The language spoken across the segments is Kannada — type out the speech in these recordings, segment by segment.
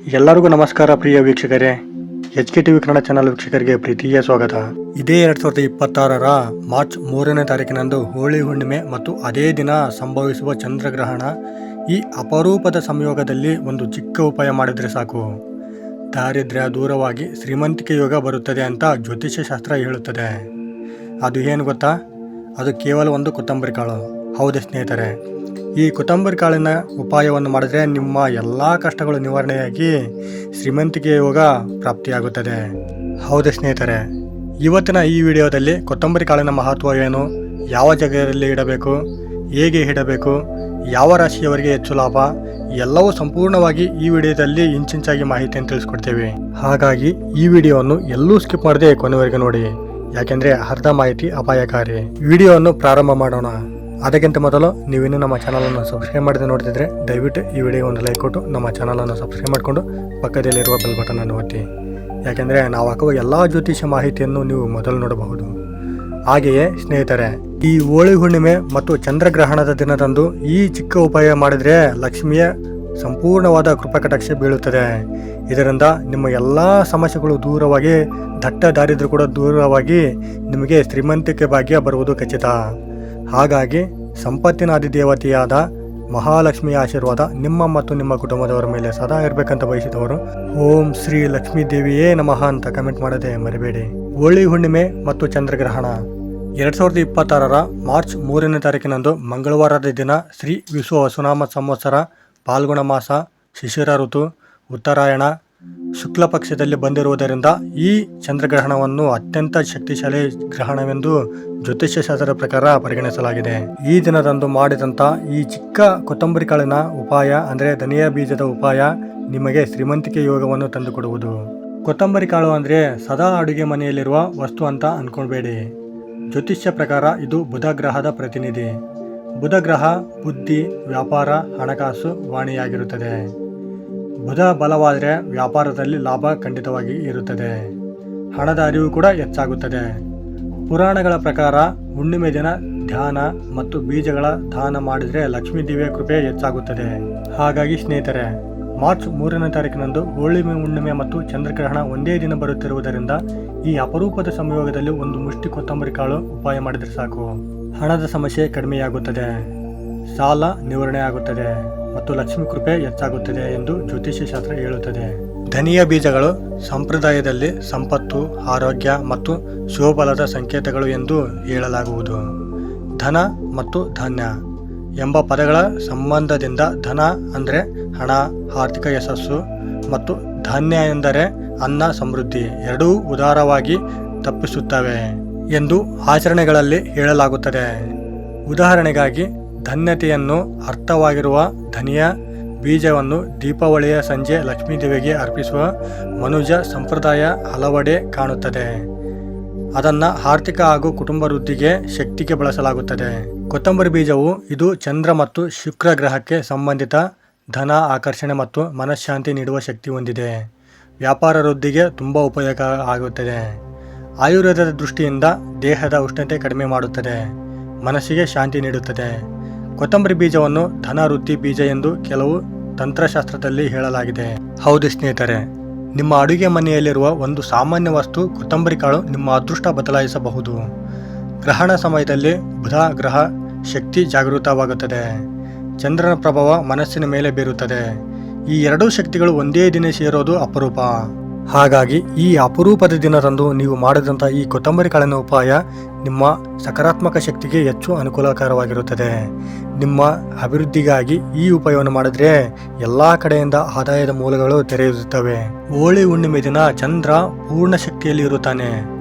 ಎಲ್ಲರಿಗೂ ನಮಸ್ಕಾರ ಪ್ರಿಯ ವೀಕ್ಷಕರೇ. HK TV ಕನ್ನಡ ಚಾನಲ್ ವೀಕ್ಷಕರಿಗೆ ಪ್ರೀತಿಯ ಸ್ವಾಗತ. ಇದೇ 2026ರ ಮಾರ್ಚ್ 3ನೇ ತಾರೀಕಿನಂದು ಹೋಳಿ ಹುಣ್ಣಿಮೆ ಮತ್ತು ಅದೇ ದಿನ ಸಂಭವಿಸುವ ಚಂದ್ರಗ್ರಹಣ. ಈ ಅಪರೂಪದ ಸಂಯೋಗದಲ್ಲಿ ಒಂದು ಚಿಕ್ಕ ಉಪಾಯ ಮಾಡಿದರೆ ಸಾಕು, ದಾರಿದ್ರ್ಯ ದೂರವಾಗಿ ಶ್ರೀಮಂತಿಕೆ ಯೋಗ ಬರುತ್ತದೆ ಅಂತ ಜ್ಯೋತಿಷ್ಯ ಶಾಸ್ತ್ರ ಹೇಳುತ್ತದೆ. ಅದು ಏನು ಗೊತ್ತಾ? ಅದು ಕೇವಲ ಒಂದು ಕೊತ್ತಂಬರಿ ಕಾಳು. ಹೌದು ಸ್ನೇಹಿತರೆ, ಈ ಕೊತ್ತಂಬರಿ ಕಾಳಿನ ಉಪಾಯವನ್ನು ಮಾಡಿದ್ರೆ ನಿಮ್ಮ ಎಲ್ಲ ಕಷ್ಟಗಳು ನಿವಾರಣೆಯಾಗಿ ಶ್ರೀಮಂತಿಕೆ ಯೋಗ ಪ್ರಾಪ್ತಿಯಾಗುತ್ತದೆ. ಹೌದು ಸ್ನೇಹಿತರೆ, ಇವತ್ತಿನ ಈ ವಿಡಿಯೋದಲ್ಲಿ ಕೊತ್ತಂಬರಿ ಕಾಳಿನ ಮಹತ್ವ ಏನು, ಯಾವ ಜಾಗದಲ್ಲಿ ಇಡಬೇಕು, ಹೇಗೆ ಇಡಬೇಕು, ಯಾವ ರಾಶಿಯವರಿಗೆ ಹೆಚ್ಚು ಲಾಭ, ಎಲ್ಲವೂ ಸಂಪೂರ್ಣವಾಗಿ ಈ ವಿಡಿಯೋದಲ್ಲಿ ಇಂಚಿಂಚಾಗಿ ಮಾಹಿತಿಯನ್ನು ತಿಳಿಸ್ಕೊಡ್ತೇವೆ. ಹಾಗಾಗಿ ಈ ವಿಡಿಯೋವನ್ನು ಎಲ್ಲೂ ಸ್ಕಿಪ್ ಮಾಡದೆ ಕೊನೆವರೆಗೆ ನೋಡಿ, ಯಾಕೆಂದರೆ ಅರ್ಧ ಮಾಹಿತಿ ಅಪಾಯಕಾರಿ. ವಿಡಿಯೋವನ್ನು ಪ್ರಾರಂಭ ಮಾಡೋಣ. ಅದಕ್ಕಿಂತ ಮೊದಲು ನೀವಿನ್ನೂ ನಮ್ಮ ಚಾನಲನ್ನು ಸಬ್ಸ್ಕ್ರೈಬ್ ಮಾಡದೆ ನೋಡ್ತಿದ್ರೆ ದಯವಿಟ್ಟು ಈ ವಿಡಿಯೋ ಒಂದು ಲೈಕ್ ಕೊಟ್ಟು ನಮ್ಮ ಚಾನಲನ್ನು ಸಬ್ಸ್ಕ್ರೈಬ್ ಮಾಡಿಕೊಂಡು ಪಕ್ಕದಲ್ಲಿರುವ ಬೆಲ್ ಬಟನನ್ನು ಒತ್ತಿ, ಯಾಕೆಂದರೆ ನಾವು ಹಾಕುವ ಎಲ್ಲ ಜ್ಯೋತಿಷ್ಯ ಮಾಹಿತಿಯನ್ನು ನೀವು ಮೊದಲು ನೋಡಬಹುದು. ಹಾಗೆಯೇ ಸ್ನೇಹಿತರೆ, ಈ ಹೋಳಿ ಹುಣ್ಣಿಮೆ ಮತ್ತು ಚಂದ್ರಗ್ರಹಣದ ದಿನದಂದು ಈ ಚಿಕ್ಕ ಉಪಾಯ ಮಾಡಿದರೆ ಲಕ್ಷ್ಮಿಯ ಸಂಪೂರ್ಣವಾದ ಕೃಪಕಟಾಕ್ಷ ಬೀಳುತ್ತದೆ. ಇದರಿಂದ ನಿಮ್ಮ ಎಲ್ಲ ಸಮಸ್ಯೆಗಳು ದೂರವಾಗಿ, ದಟ್ಟ ದಾರಿದ್ರ್ಯ ಕೂಡ ದೂರವಾಗಿ ನಿಮಗೆ ಶ್ರೀಮಂತಿಕೆ ಭಾಗ್ಯ ಬರುವುದು ಖಚಿತ. ಹಾಗಾಗಿ ಸಂಪತ್ತಿನ ಅಧಿದೇವತೆಯಾದ ಮಹಾಲಕ್ಷ್ಮಿಯ ಆಶೀರ್ವಾದ ನಿಮ್ಮ ಮತ್ತು ನಿಮ್ಮ ಕುಟುಂಬದವರ ಮೇಲೆ ಸದಾ ಇರಬೇಕಂತ ಬಯಸಿದವರು ಓಂ ಶ್ರೀ ಲಕ್ಷ್ಮೀ ದೇವಿಯೇ ನಮಃ ಅಂತ ಕಮೆಂಟ್ ಮಾಡದೆ ಮರಿಬೇಡಿ. ಹೋಳಿ ಹುಣ್ಣಿಮೆ ಮತ್ತು ಚಂದ್ರಗ್ರಹಣ 2026ರ ಮಾರ್ಚ್ 3ನೇ ತಾರೀಕಿನಂದು ಮಂಗಳವಾರದ ದಿನ ಶ್ರೀ ವಿಶ್ವ ವಸುನಾಮ ಸಂವತ್ಸರ ಪಾಲ್ಗುಣ ಮಾಸ ಶಿಶಿರ ಋತು ಉತ್ತರಾಯಣ ಶುಕ್ಲ ಪಕ್ಷದಲ್ಲಿ ಬಂದಿರುವುದರಿಂದ ಈ ಚಂದ್ರಗ್ರಹಣವನ್ನು ಅತ್ಯಂತ ಶಕ್ತಿಶಾಲಿ ಗ್ರಹಣವೆಂದು ಜ್ಯೋತಿಷ್ಯ ಶಾಸ್ತ್ರದ ಪ್ರಕಾರ ಪರಿಗಣಿಸಲಾಗಿದೆ. ಈ ದಿನದಂದು ಮಾಡಿದಂಥ ಈ ಚಿಕ್ಕ ಕೊತ್ತಂಬರಿ ಕಾಳಿನ ಉಪಾಯ ಅಂದರೆ ಧನಿಯಾ ಬೀಜದ ಉಪಾಯ ನಿಮಗೆ ಶ್ರೀಮಂತಿಕೆ ಯೋಗವನ್ನು ತಂದುಕೊಡುವುದು. ಕೊತ್ತಂಬರಿ ಕಾಳು ಅಂದರೆ ಸದಾ ಅಡುಗೆ ಮನೆಯಲ್ಲಿರುವ ವಸ್ತು ಅಂತ ಅನ್ಕೊಳ್ಬೇಡಿ. ಜ್ಯೋತಿಷ್ಯ ಪ್ರಕಾರ ಇದು ಬುಧ ಗ್ರಹದ ಪ್ರತಿನಿಧಿ. ಬುಧ ಗ್ರಹ ಬುದ್ಧಿ, ವ್ಯಾಪಾರ, ಹಣಕಾಸು, ವಾಣಿಯಾಗಿರುತ್ತದೆ. ಬುಧ ಬಲವಾದರೆ ವ್ಯಾಪಾರದಲ್ಲಿ ಲಾಭ ಖಂಡಿತವಾಗಿ ಇರುತ್ತದೆ. ಹಣದ ಅರಿವು ಕೂಡ ಹೆಚ್ಚಾಗುತ್ತದೆ. ಪುರಾಣಗಳ ಪ್ರಕಾರ ಹುಣ್ಣಿಮೆ ದಿನ ಧ್ಯಾನ ಮತ್ತು ಬೀಜಗಳ ದಾನ ಮಾಡಿದರೆ ಲಕ್ಷ್ಮೀ ದೇವಿಯ ಕೃಪೆ ಹೆಚ್ಚಾಗುತ್ತದೆ. ಹಾಗಾಗಿ ಸ್ನೇಹಿತರೆ, ಮಾರ್ಚ್ 3ನೇ ತಾರೀಕಿನಂದು ಹೋಳಿ ಹುಣ್ಣಿಮೆ ಮತ್ತು ಚಂದ್ರಗ್ರಹಣ ಒಂದೇ ದಿನ ಬರುತ್ತಿರುವುದರಿಂದ ಈ ಅಪರೂಪದ ಸಂಯೋಗದಲ್ಲಿ ಒಂದು ಮುಷ್ಟಿ ಕೊತ್ತಂಬರಿ ಕಾಳು ಉಪಾಯ ಮಾಡಿದರೆ ಸಾಕು, ಹಣದ ಸಮಸ್ಯೆ ಕಡಿಮೆಯಾಗುತ್ತದೆ, ಸಾಲ ನಿವಾರಣೆ ಆಗುತ್ತದೆ ಮತ್ತು ಲಕ್ಷ್ಮೀ ಕೃಪೆ ಹೆಚ್ಚಾಗುತ್ತದೆ ಎಂದು ಜ್ಯೋತಿಷ್ಯ ಶಾಸ್ತ್ರ ಹೇಳುತ್ತದೆ. ಧನಿಯಾ ಬೀಜಗಳು ಸಂಪ್ರದಾಯದಲ್ಲಿ ಸಂಪತ್ತು, ಆರೋಗ್ಯ ಮತ್ತು ಶುಭಫಲದ ಸಂಕೇತಗಳು ಎಂದು ಹೇಳಲಾಗುವುದು. ಧನ ಮತ್ತು ಧಾನ್ಯ ಎಂಬ ಪದಗಳ ಸಂಬಂಧದಿಂದ ಧನ ಅಂದರೆ ಹಣ, ಆರ್ಥಿಕ ಯಶಸ್ಸು ಮತ್ತು ಧಾನ್ಯ ಎಂದರೆ ಅನ್ನ, ಸಮೃದ್ಧಿ ಎರಡೂ ಉದಾರವಾಗಿ ತಪ್ಪಿಸುತ್ತವೆ ಎಂದು ಆಚರಣೆಗಳಲ್ಲಿ ಹೇಳಲಾಗುತ್ತದೆ. ಉದಾಹರಣೆಗಾಗಿ ಧನ್ಯತೆಯನ್ನು ಅರ್ಥವಾಗಿರುವ ಧನಿಯಾ ಬೀಜವನ್ನು ದೀಪಾವಳಿಯ ಸಂಜೆ ಲಕ್ಷ್ಮೀದೇವಿಗೆ ಅರ್ಪಿಸುವ ಮನುಜ ಸಂಪ್ರದಾಯ ಹಲವೆಡೆ ಕಾಣುತ್ತದೆ. ಅದನ್ನು ಆರ್ಥಿಕ ಹಾಗೂ ಕುಟುಂಬ ವೃದ್ಧಿಗೆ ಶಕ್ತಿಗೆ ಬಳಸಲಾಗುತ್ತದೆ. ಕೊತ್ತಂಬರಿ ಬೀಜವು ಇದು ಚಂದ್ರ ಮತ್ತು ಶುಕ್ರ ಗ್ರಹಕ್ಕೆ ಸಂಬಂಧಿತ ಧನ ಆಕರ್ಷಣೆ ಮತ್ತು ಮನಃಶಾಂತಿ ನೀಡುವ ಶಕ್ತಿ ಹೊಂದಿದೆ. ವ್ಯಾಪಾರ ವೃದ್ಧಿಗೆ ತುಂಬ ಉಪಯೋಗ ಆಗುತ್ತದೆ. ಆಯುರ್ವೇದದ ದೃಷ್ಟಿಯಿಂದ ದೇಹದ ಉಷ್ಣತೆ ಕಡಿಮೆ ಮಾಡುತ್ತದೆ, ಮನಸ್ಸಿಗೆ ಶಾಂತಿ ನೀಡುತ್ತದೆ. ಕೊತ್ತಂಬರಿ ಬೀಜವನ್ನು ಧನ ವೃದ್ಧಿ ಬೀಜ ಎಂದು ಕೆಲವು ತಂತ್ರಶಾಸ್ತ್ರದಲ್ಲಿ ಹೇಳಲಾಗಿದೆ. ಹೌದು ಸ್ನೇಹಿತರೆ, ನಿಮ್ಮ ಅಡುಗೆ ಮನೆಯಲ್ಲಿರುವ ಒಂದು ಸಾಮಾನ್ಯ ವಸ್ತು ಕೊತ್ತಂಬರಿ ಕಾಳು ನಿಮ್ಮ ಅದೃಷ್ಟ ಬದಲಾಯಿಸಬಹುದು. ಗ್ರಹಣ ಸಮಯದಲ್ಲಿ ಬುಧ ಗ್ರಹ ಶಕ್ತಿ ಜಾಗೃತವಾಗುತ್ತದೆ, ಚಂದ್ರನ ಪ್ರಭಾವ ಮನಸ್ಸಿನ ಮೇಲೆ ಬೀರುತ್ತದೆ. ಈ ಎರಡೂ ಶಕ್ತಿಗಳು ಒಂದೇ ದಿನ ಸೇರೋದು ಅಪರೂಪ. ಹಾಗಾಗಿ ಈ ಅಪರೂಪದ ದಿನದಂದು ನೀವು ಮಾಡಿದಂಥ ಈ ಕೊತ್ತಂಬರಿ ಕಾಳಿನ ಉಪಾಯ ನಿಮ್ಮ ಸಕಾರಾತ್ಮಕ ಶಕ್ತಿಗೆ ಹೆಚ್ಚು ಅನುಕೂಲಕರವಾಗಿರುತ್ತದೆ. ನಿಮ್ಮ ಅಭಿವೃದ್ಧಿಗಾಗಿ ಈ ಉಪಾಯವನ್ನು ಮಾಡಿದ್ರೆ ಎಲ್ಲ ಕಡೆಯಿಂದ ಆದಾಯದ ಮೂಲಗಳು ತೆರೆಯುತ್ತವೆ. ಹೋಳಿ ಹುಣ್ಣಿಮೆ ದಿನ ಚಂದ್ರ ಪೂರ್ಣ ಶಕ್ತಿಯಲ್ಲಿ ಇರುತ್ತಾನೆ.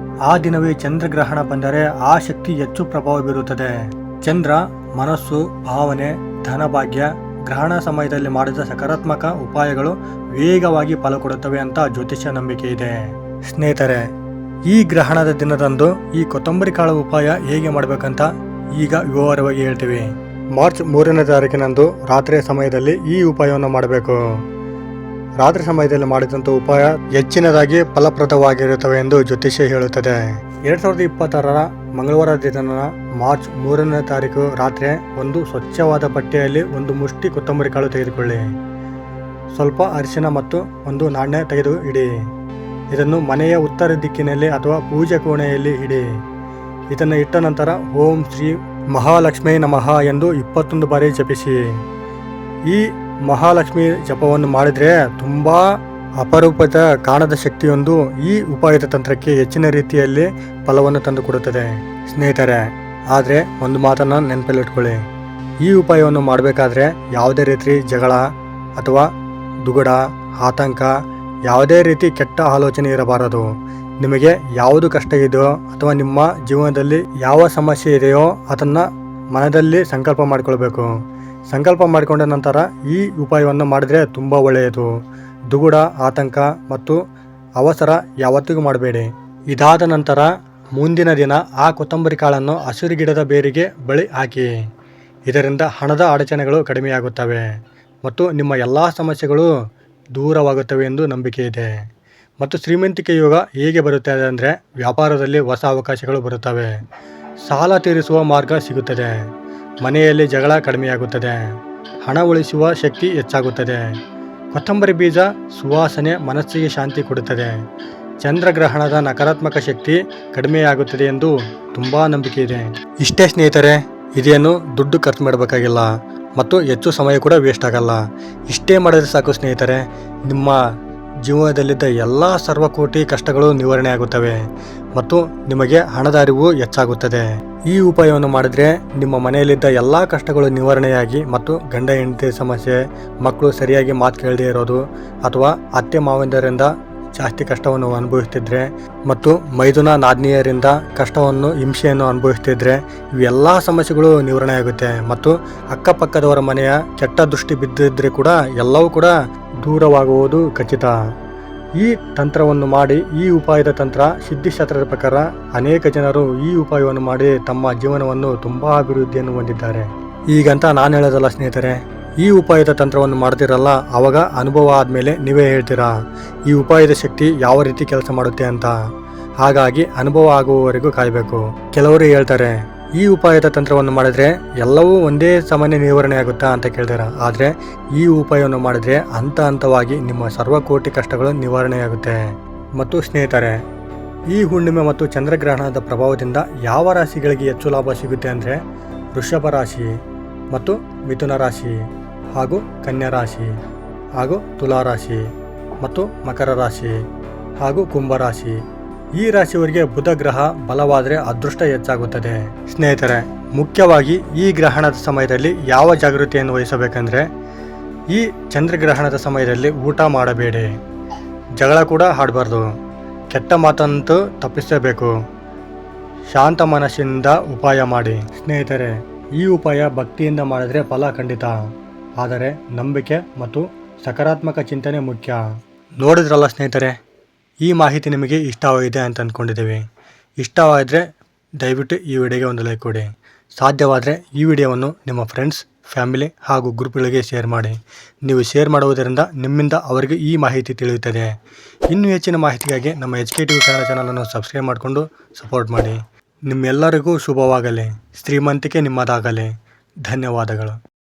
ಆ ದಿನವೇ ಚಂದ್ರಗ್ರಹಣ ಬಂದರೆ ಆ ಶಕ್ತಿ ಹೆಚ್ಚು ಪ್ರಭಾವ ಬೀರುತ್ತದೆ. ಚಂದ್ರ ಮನಸ್ಸು, ಭಾವನೆ, ಧನಭಾಗ್ಯ ಗ್ರಹಣ ಸಮಯದಲ್ಲಿ ಮಾಡಿದ ಸಕಾರಾತ್ಮಕ ಉಪಾಯಗಳು ವೇಗವಾಗಿ ಫಲ ಕೊಡುತ್ತವೆ ಅಂತ ಜ್ಯೋತಿಷ್ಯ ನಂಬಿಕೆ ಇದೆ. ಸ್ನೇಹಿತರೆ, ಈ ಗ್ರಹಣದ ದಿನದಂದು ಈ ಕೊತ್ತಂಬರಿ ಕಾಳು ಉಪಾಯ ಹೇಗೆ ಮಾಡಬೇಕಂತ ಈಗ ವಿವರವಾಗಿ ಹೇಳ್ತೀವಿ. ಮಾರ್ಚ್ 3ನೇ ತಾರೀಕಿನಂದು ರಾತ್ರಿಯ ಸಮಯದಲ್ಲಿ ಈ ಉಪಾಯವನ್ನು ಮಾಡಬೇಕು. ರಾತ್ರಿ ಸಮಯದಲ್ಲಿ ಮಾಡಿದಂಥ ಉಪಾಯ ಹೆಚ್ಚಿನದಾಗಿ ಫಲಪ್ರದವಾಗಿರುತ್ತವೆ ಎಂದು ಜ್ಯೋತಿಷ್ಯ ಹೇಳುತ್ತದೆ. 2026ರ ಮಂಗಳವಾರ ದಿನ ಮಾರ್ಚ್ 3ನೇ ತಾರೀಕು ರಾತ್ರಿ ಒಂದು ಸ್ವಚ್ಛವಾದ ಬಟ್ಟೆಯಲ್ಲಿ ಒಂದು ಮುಷ್ಟಿ ಕೊತ್ತಂಬರಿ ಕಾಳು ತೆಗೆದುಕೊಳ್ಳಿ. ಸ್ವಲ್ಪ ಅರಿಶಿನ ಮತ್ತು ಒಂದು ನಾಣ್ಯ ತೆಗೆದು ಇಡಿ. ಇದನ್ನು ಮನೆಯ ಉತ್ತರ ದಿಕ್ಕಿನಲ್ಲಿ ಅಥವಾ ಪೂಜೆ ಕೋಣೆಯಲ್ಲಿ ಇಡಿ. ಇದನ್ನು ಇಟ್ಟ ನಂತರ ಓಂ ಶ್ರೀ ಮಹಾಲಕ್ಷ್ಮೀ ನಮಃ ಎಂದು 21 ಬಾರಿ ಜಪಿಸಿ. ಈ ಮಹಾಲಕ್ಷ್ಮಿ ಜಪವನ್ನು ಮಾಡಿದರೆ ತುಂಬ ಅಪರೂಪದ ಕಾಣದ ಶಕ್ತಿಯೊಂದು ಈ ಉಪಾಯದ ತಂತ್ರಕ್ಕೆ ಹೆಚ್ಚಿನ ರೀತಿಯಲ್ಲಿ ಫಲವನ್ನು ತಂದುಕೊಡುತ್ತದೆ ಸ್ನೇಹಿತರೆ. ಆದರೆ ಒಂದು ಮಾತನ್ನು ನೆನಪಲ್ಲಿಟ್ಕೊಳ್ಳಿ, ಈ ಉಪಾಯವನ್ನು ಮಾಡಬೇಕಾದ್ರೆ ಯಾವುದೇ ರೀತಿ ಜಗಳ ಅಥವಾ ದುಗುಡ, ಆತಂಕ, ಯಾವುದೇ ರೀತಿ ಕೆಟ್ಟ ಆಲೋಚನೆ ಇರಬಾರದು. ನಿಮಗೆ ಯಾವುದು ಕಷ್ಟ ಇದೆಯೋ ಅಥವಾ ನಿಮ್ಮ ಜೀವನದಲ್ಲಿ ಯಾವ ಸಮಸ್ಯೆ ಇದೆಯೋ ಅದನ್ನು ಮನದಲ್ಲಿ ಸಂಕಲ್ಪ ಮಾಡಿಕೊಳ್ಬೇಕು. ಸಂಕಲ್ಪ ಮಾಡಿಕೊಂಡ ನಂತರ ಈ ಉಪಾಯವನ್ನು ಮಾಡಿದರೆ ತುಂಬ ಒಳ್ಳೆಯದು. ದುಗುಡ, ಆತಂಕ ಮತ್ತು ಅವಸರ ಯಾವತ್ತಿಗೂ ಮಾಡಬೇಡಿ. ಇದಾದ ನಂತರ ಮುಂದಿನ ದಿನ ಆ ಕೊತ್ತಂಬರಿ ಕಾಳನ್ನು ಹಸಿರು ಗಿಡದ ಬೇರಿಗೆ ಬಳಿ ಹಾಕಿ. ಇದರಿಂದ ಹಣದ ಅಡಚಣೆಗಳು ಕಡಿಮೆಯಾಗುತ್ತವೆ ಮತ್ತು ನಿಮ್ಮ ಎಲ್ಲ ಸಮಸ್ಯೆಗಳು ದೂರವಾಗುತ್ತವೆ ಎಂದು ನಂಬಿಕೆ ಇದೆ. ಮತ್ತು ಶ್ರೀಮಂತಿಕೆ ಯೋಗ ಹೇಗೆ ಬರುತ್ತದೆ ಅಂದರೆ, ವ್ಯಾಪಾರದಲ್ಲಿ ಹೊಸ ಅವಕಾಶಗಳು ಬರುತ್ತವೆ, ಸಾಲ ತೀರಿಸುವ ಮಾರ್ಗ ಸಿಗುತ್ತದೆ, ಮನೆಯಲ್ಲಿ ಜಗಳ ಕಡಿಮೆಯಾಗುತ್ತದೆ, ಹಣ ಉಳಿಸುವ ಶಕ್ತಿ ಹೆಚ್ಚಾಗುತ್ತದೆ. ಕೊತ್ತಂಬರಿ ಬೀಜ ಸುವಾಸನೆ ಮನಸ್ಸಿಗೆ ಶಾಂತಿ ಕೊಡುತ್ತದೆ. ಚಂದ್ರಗ್ರಹಣದ ನಕಾರಾತ್ಮಕ ಶಕ್ತಿ ಕಡಿಮೆಯಾಗುತ್ತದೆ ಎಂದು ತುಂಬ ನಂಬಿಕೆ ಇದೆ. ಇಷ್ಟೇ ಸ್ನೇಹಿತರೆ, ಇದೇನು ದುಡ್ಡು ಖರ್ಚು ಮಾಡಬೇಕಾಗಿಲ್ಲ ಮತ್ತು ಹೆಚ್ಚು ಸಮಯ ಕೂಡ ವೇಸ್ಟ್ ಆಗಲ್ಲ. ಇಷ್ಟೇ ಮಾಡಿದ್ರೆ ಸಾಕು ಸ್ನೇಹಿತರೆ, ನಿಮ್ಮ ಜೀವನದಲ್ಲಿದ್ದ ಎಲ್ಲ ಸರ್ವಕೋಟಿ ಕಷ್ಟಗಳು ನಿವಾರಣೆ ಆಗುತ್ತವೆ ಮತ್ತು ನಿಮಗೆ ಹಣದ ಅರಿವು ಹೆಚ್ಚಾಗುತ್ತದೆ. ಈ ಉಪಾಯವನ್ನು ಮಾಡಿದರೆ ನಿಮ್ಮ ಮನೆಯಲ್ಲಿದ್ದ ಎಲ್ಲ ಕಷ್ಟಗಳು ನಿವಾರಣೆಯಾಗಿ ಮತ್ತು ಗಂಡ ಹೆಂಡತಿ ಸಮಸ್ಯೆ, ಮಕ್ಕಳು ಸರಿಯಾಗಿ ಮಾತು ಕೇಳದೇ ಇರೋದು ಅಥವಾ ಅತ್ತೆ ಮಾವಂದಿರಿಂದ ಜಾಸ್ತಿ ಕಷ್ಟವನ್ನು ಅನುಭವಿಸ್ತಿದ್ರೆ ಮತ್ತು ಮೈದುನ ನಾದ್ನಿಯರಿಂದ ಕಷ್ಟವನ್ನು ಹಿಂಸೆಯನ್ನು ಅನುಭವಿಸ್ತಿದ್ರೆ ಇವೆಲ್ಲ ಸಮಸ್ಯೆಗಳು ನಿವಾರಣೆ ಆಗುತ್ತೆ ಮತ್ತು ಅಕ್ಕಪಕ್ಕದವರ ಮನೆಯ ಕೆಟ್ಟ ದೃಷ್ಟಿ ಬಿದ್ದಿದ್ರೆ ಕೂಡ ಎಲ್ಲವೂ ಕೂಡ ದೂರವಾಗುವುದು ಖಚಿತ. ಈ ತಂತ್ರವನ್ನು ಮಾಡಿ, ಈ ಉಪಾಯದ ತಂತ್ರ ಸಿದ್ಧಿಶಾಸ್ತ್ರದ ಪ್ರಕಾರ ಅನೇಕ ಜನರು ಈ ಉಪಾಯವನ್ನು ಮಾಡಿ ತಮ್ಮ ಜೀವನವನ್ನು ತುಂಬ ಅಭಿವೃದ್ಧಿಯನ್ನು ಹೊಂದಿದ್ದಾರೆ. ಈಗಂತ ನಾನು ಹೇಳೋದಲ್ಲ ಸ್ನೇಹಿತರೆ, ಈ ಉಪಾಯದ ತಂತ್ರವನ್ನು ಮಾಡ್ತಿರಲ್ಲ, ಆವಾಗ ಅನುಭವ ಆದಮೇಲೆ ನೀವೇ ಹೇಳ್ತೀರಾ ಈ ಉಪಾಯದ ಶಕ್ತಿ ಯಾವ ರೀತಿ ಕೆಲಸ ಮಾಡುತ್ತೆ ಅಂತ. ಹಾಗಾಗಿ ಅನುಭವ ಆಗುವವರೆಗೂ ಕಾಯಬೇಕು. ಕೆಲವರು ಹೇಳ್ತಾರೆ ಈ ಉಪಾಯದ ತಂತ್ರವನ್ನು ಮಾಡಿದ್ರೆ ಎಲ್ಲವೂ ಒಂದೇ ಸಾಮಾನ್ಯ ನಿವಾರಣೆ ಆಗುತ್ತಾ ಅಂತ ಕೇಳ್ತಾರ. ಆದರೆ ಈ ಉಪಾಯವನ್ನು ಮಾಡಿದ್ರೆ ಹಂತ ಹಂತವಾಗಿ ನಿಮ್ಮ ಸರ್ವಕೋಟಿ ಕಷ್ಟಗಳು ನಿವಾರಣೆಯಾಗುತ್ತೆ. ಮತ್ತು ಸ್ನೇಹಿತರೆ, ಈ ಹುಣ್ಣಿಮೆ ಮತ್ತು ಚಂದ್ರಗ್ರಹಣದ ಪ್ರಭಾವದಿಂದ ಯಾವ ರಾಶಿಗಳಿಗೆ ಹೆಚ್ಚು ಲಾಭ ಸಿಗುತ್ತೆ ಅಂದರೆ, ವೃಷಭ ರಾಶಿ ಮತ್ತು ಮಿಥುನ ರಾಶಿ ಹಾಗೂ ಕನ್ಯಾ ರಾಶಿ ಹಾಗೂ ತುಲಾ ರಾಶಿ ಮತ್ತು ಮಕರ ರಾಶಿ ಹಾಗೂ ಕುಂಭ ರಾಶಿ. ಈ ರಾಶಿಯವರಿಗೆ ಬುಧ ಗ್ರಹ ಬಲವಾದರೆ ಅದೃಷ್ಟ ಹೆಚ್ಚಾಗುತ್ತದೆ. ಸ್ನೇಹಿತರೆ, ಮುಖ್ಯವಾಗಿ ಈ ಗ್ರಹಣದ ಸಮಯದಲ್ಲಿ ಯಾವ ಜಾಗೃತಿಯನ್ನು ವಹಿಸಬೇಕೆಂದರೆ, ಈ ಚಂದ್ರಗ್ರಹಣದ ಸಮಯದಲ್ಲಿ ಊಟ ಮಾಡಬೇಡಿ, ಜಗಳ ಕೂಡ ಆಡಬಾರ್ದು, ಕೆಟ್ಟ ಮಾತಂತೂ ತಪ್ಪಿಸಬೇಕು, ಶಾಂತ ಮನಸ್ಸಿನಿಂದ ಉಪಾಯ ಮಾಡಿ. ಸ್ನೇಹಿತರೆ, ಈ ಉಪಾಯ ಭಕ್ತಿಯಿಂದ ಮಾಡಿದರೆ ಫಲ ಖಂಡಿತ, ಆದರೆ ನಂಬಿಕೆ ಮತ್ತು ಸಕಾರಾತ್ಮಕ ಚಿಂತನೆ ಮುಖ್ಯ. ನೋಡಿದ್ರಲ್ಲ ಸ್ನೇಹಿತರೆ, ಈ ಮಾಹಿತಿ ನಿಮಗೆ ಇಷ್ಟವಾಗಿದೆ ಅಂತ ಅಂದ್ಕೊಂಡಿದ್ದೀವಿ. ಇಷ್ಟವಾದರೆ ದಯವಿಟ್ಟು ಈ ವಿಡಿಯೋಗೆ ಒಂದು ಲೈಕ್ ಕೊಡಿ. ಸಾಧ್ಯವಾದರೆ ಈ ವಿಡಿಯೋವನ್ನು ನಿಮ್ಮ ಫ್ರೆಂಡ್ಸ್, ಫ್ಯಾಮಿಲಿ ಹಾಗೂ ಗ್ರೂಪ್ಗಳಿಗೆ ಶೇರ್ ಮಾಡಿ. ನೀವು ಶೇರ್ ಮಾಡುವುದರಿಂದ ನಿಮ್ಮಿಂದ ಅವರಿಗೆ ಈ ಮಾಹಿತಿ ತಿಳಿಯುತ್ತದೆ. ಇನ್ನೂ ಹೆಚ್ಚಿನ ಮಾಹಿತಿಗಾಗಿ ನಮ್ಮ HKTV ಕನ್ನಡ ಚಾನಲನ್ನು ಸಬ್ಸ್ಕ್ರೈಬ್ ಮಾಡಿಕೊಂಡು ಸಪೋರ್ಟ್ ಮಾಡಿ. ನಿಮ್ಮೆಲ್ಲರಿಗೂ ಶುಭವಾಗಲಿ. ಶ್ರೀಮಂತಿಕೆ ನಿಮ್ಮದಾಗಲಿ. ಧನ್ಯವಾದಗಳು.